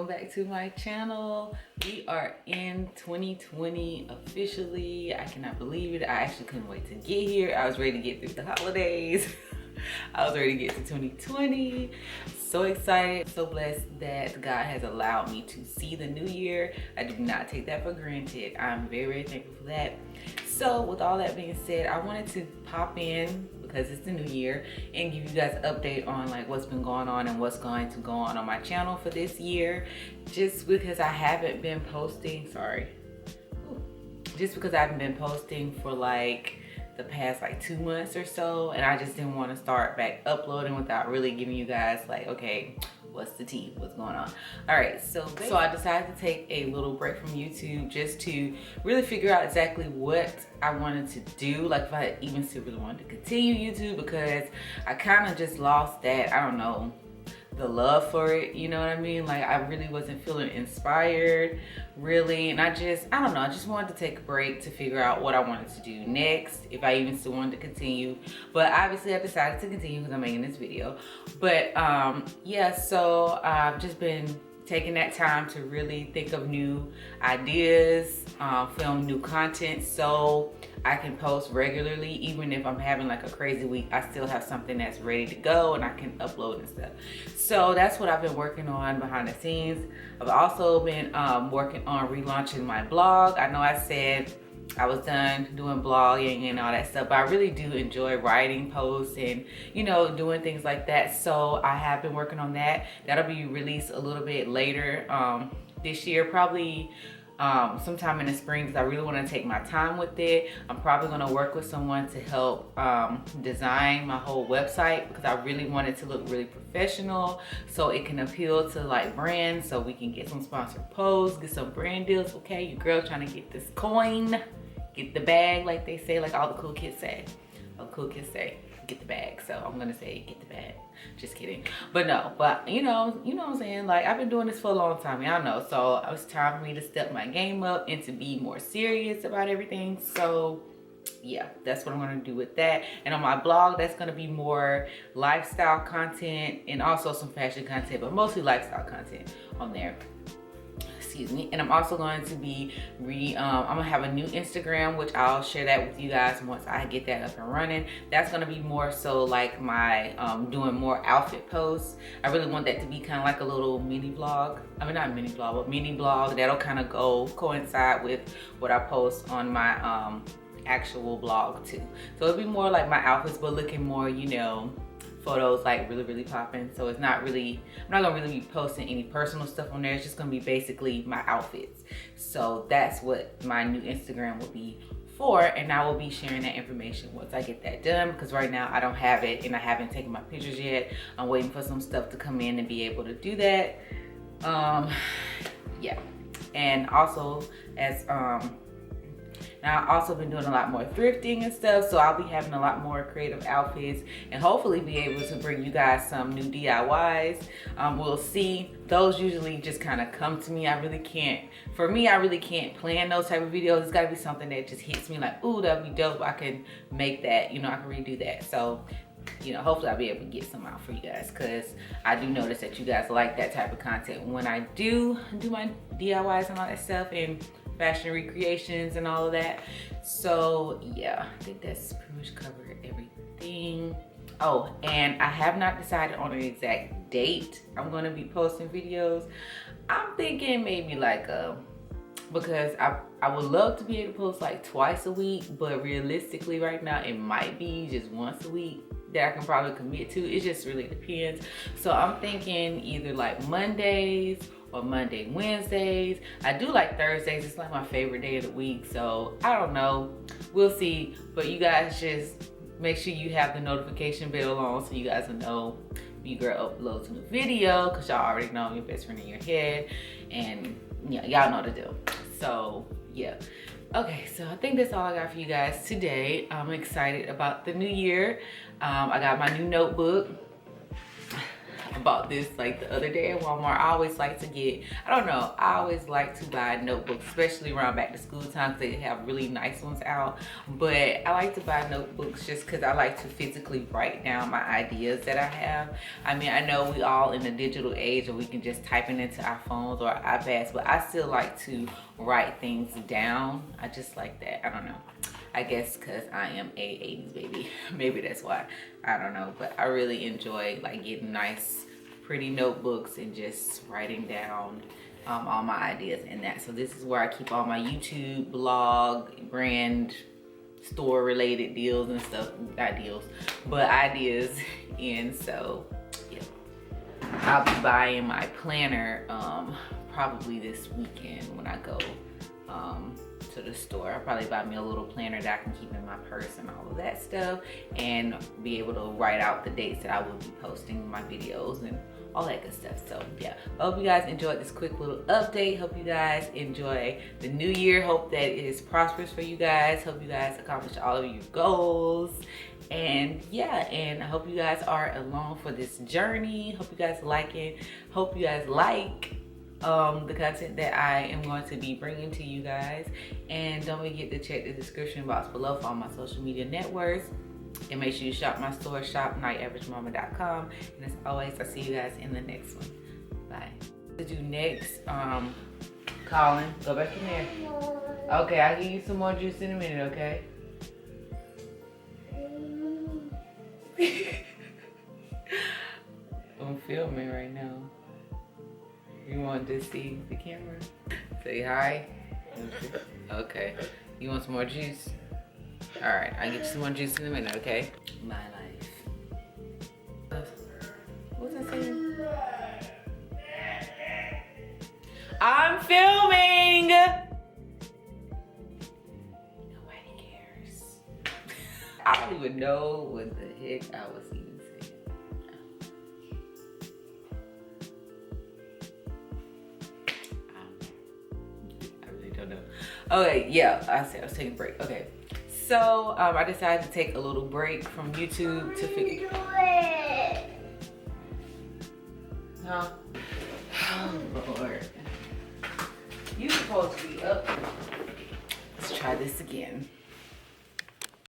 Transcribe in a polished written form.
back to my channel. We are in 2020 officially. I cannot believe it. I actually couldn't wait to get here. I was ready to get through the holidays. I was ready to get to 2020. So excited, so blessed that God has allowed me to see the new year. I do not take that for granted. I'm very, very thankful for that. So with all that being said, I wanted to pop in because it's the new year and give you guys an update on like what's been going on and what's going to go on my channel for this year. Just because I haven't been posting, just because I haven't been posting for like the past like 2 months or so, and I just didn't want to start back uploading without really giving you guys like, okay, what's the tea, what's going on. All right, so I decided to take a little break from YouTube just to really figure out exactly what I wanted to do, like if I even still really wanted to continue YouTube, because I kind of just lost that, I don't know, the love for it, you know what I mean? Like I really wasn't feeling inspired really, and I don't know, I just wanted to take a break to figure out what I wanted to do next, if I even still wanted to continue. But obviously I decided to continue because I'm making this video. But yeah, so I've just been taking that time to really think of new ideas, film new content, so I can post regularly. Even if I'm having like a crazy week, I still have something that's ready to go and I can upload and stuff. So that's what I've been working on behind the scenes. I've also been working on relaunching my blog. I know I said I was done doing blogging and all that stuff, but I really do enjoy writing posts and, you know, doing things like that. So I have been working on that. That'll be released a little bit later this year, probably sometime in the spring, because I really want to take my time with it. I'm probably going to work with someone to help design my whole website, because I really want it to look really professional so it can appeal to like brands, so we can get some sponsored posts, get some brand deals. Okay, your girl trying to get this coin, get the bag, like they say, like all the cool kids say. All the cool kids say, get the bag. So I'm gonna say get the bag. Just kidding. But no, but you know what I'm saying? Like I've been doing this for a long time, y'all know. So it was time for me to step my game up and to be more serious about everything. So yeah, that's what I'm gonna do with that. And on my blog, that's gonna be more lifestyle content and also some fashion content, but mostly lifestyle content on there. Excuse me. And I'm also going to be I'm gonna have a new Instagram, which I'll share that with you guys once I get that up and running. That's gonna be more so like my doing more outfit posts. I really want that to be kind of like a little mini vlog. I mean, not mini vlog, but mini blog that'll kind of coincide with what I post on my actual blog too. So it'll be more like my outfits, but looking more, you know, photos like really popping. So it's not really, I'm not gonna really be posting any personal stuff on there. It's just gonna be basically my outfits. So that's what my new Instagram will be for, and I will be sharing that information once I get that done, because right now I don't have it and I haven't taken my pictures yet. I'm waiting for some stuff to come in and be able to do that. Yeah, and also as now I've also been doing a lot more thrifting and stuff, so I'll be having a lot more creative outfits and hopefully be able to bring you guys some new DIYs. We'll see. Those usually just kind of come to me. I really can't plan those type of videos. It's got to be something that just hits me like, ooh, that'd be dope. I can make that, you know, I can redo that. So, you know, hopefully I'll be able to get some out for you guys, because I do notice that you guys like that type of content when I do my DIYs and all that stuff, and fashion recreations and all of that. So yeah, I think that's pretty much covered everything. Oh, and I have not decided on an exact date I'm gonna be posting videos. I'm thinking maybe like because I would love to be able to post like twice a week, but realistically right now it might be just once a week that I can probably commit to. It just really depends. So I'm thinking either like Mondays or Monday, Wednesdays. I do like Thursdays. It's like my favorite day of the week. So I don't know. We'll see. But you guys just make sure you have the notification bell on so you guys will know when your girl uploads a new video, because y'all already know I'm your best friend in your head. And yeah, y'all know the deal. So yeah. Okay, so I think that's all I got for you guys today. I'm excited about the new year. I got my new notebook. bought this like the other day at Walmart. I always like to get, I don't know, I always like to buy notebooks, especially around back to school time, because they have really nice ones out. But I like to buy notebooks just because I like to physically write down my ideas that I have. I mean, I know we all in the digital age and we can just type it into our phones or our iPads, but I still like to write things down. I just like that. I don't know. I guess because I am a 80s baby. Maybe that's why. I don't know. But I really enjoy like getting nice, pretty notebooks and just writing down all my ideas in that. So this is where I keep all my YouTube, blog, brand, store related deals and stuff. Not deals, but ideas in. So yeah. I'll be buying my planner probably this weekend when I go to the store. I'll probably buy me a little planner that I can keep in my purse and all of that stuff, and be able to write out the dates that I will be posting my videos and all that good stuff. So yeah, I hope you guys enjoyed this quick little update. Hope you guys enjoy the new year. Hope that it is prosperous for you guys. Hope you guys accomplish all of your goals. And yeah, and I hope you guys are along for this journey. Hope you guys like it. Hope you guys like the content that I am going to be bringing to you guys. And don't forget to check the description box below for all my social media networks. And make sure you shop my store, shop.nightaveragemama.com. And as always, I'll see you guys in the next one. Bye. To do next, Colin, go back in there. Okay, I'll give you some more juice in a minute, okay? I'm filming right now. You want to see the camera? Say hi. Okay. You want some more juice? All right, I'll get you some more juice in a minute, okay? My life. What's that saying? I'm filming! Nobody cares. I don't even know what the heck I was even saying. I really don't know. Okay, yeah, I said I was taking a break. Okay. So I decided to take a little break from YouTube to figure. Huh? Oh Lord. You're supposed to be up. Let's try this again.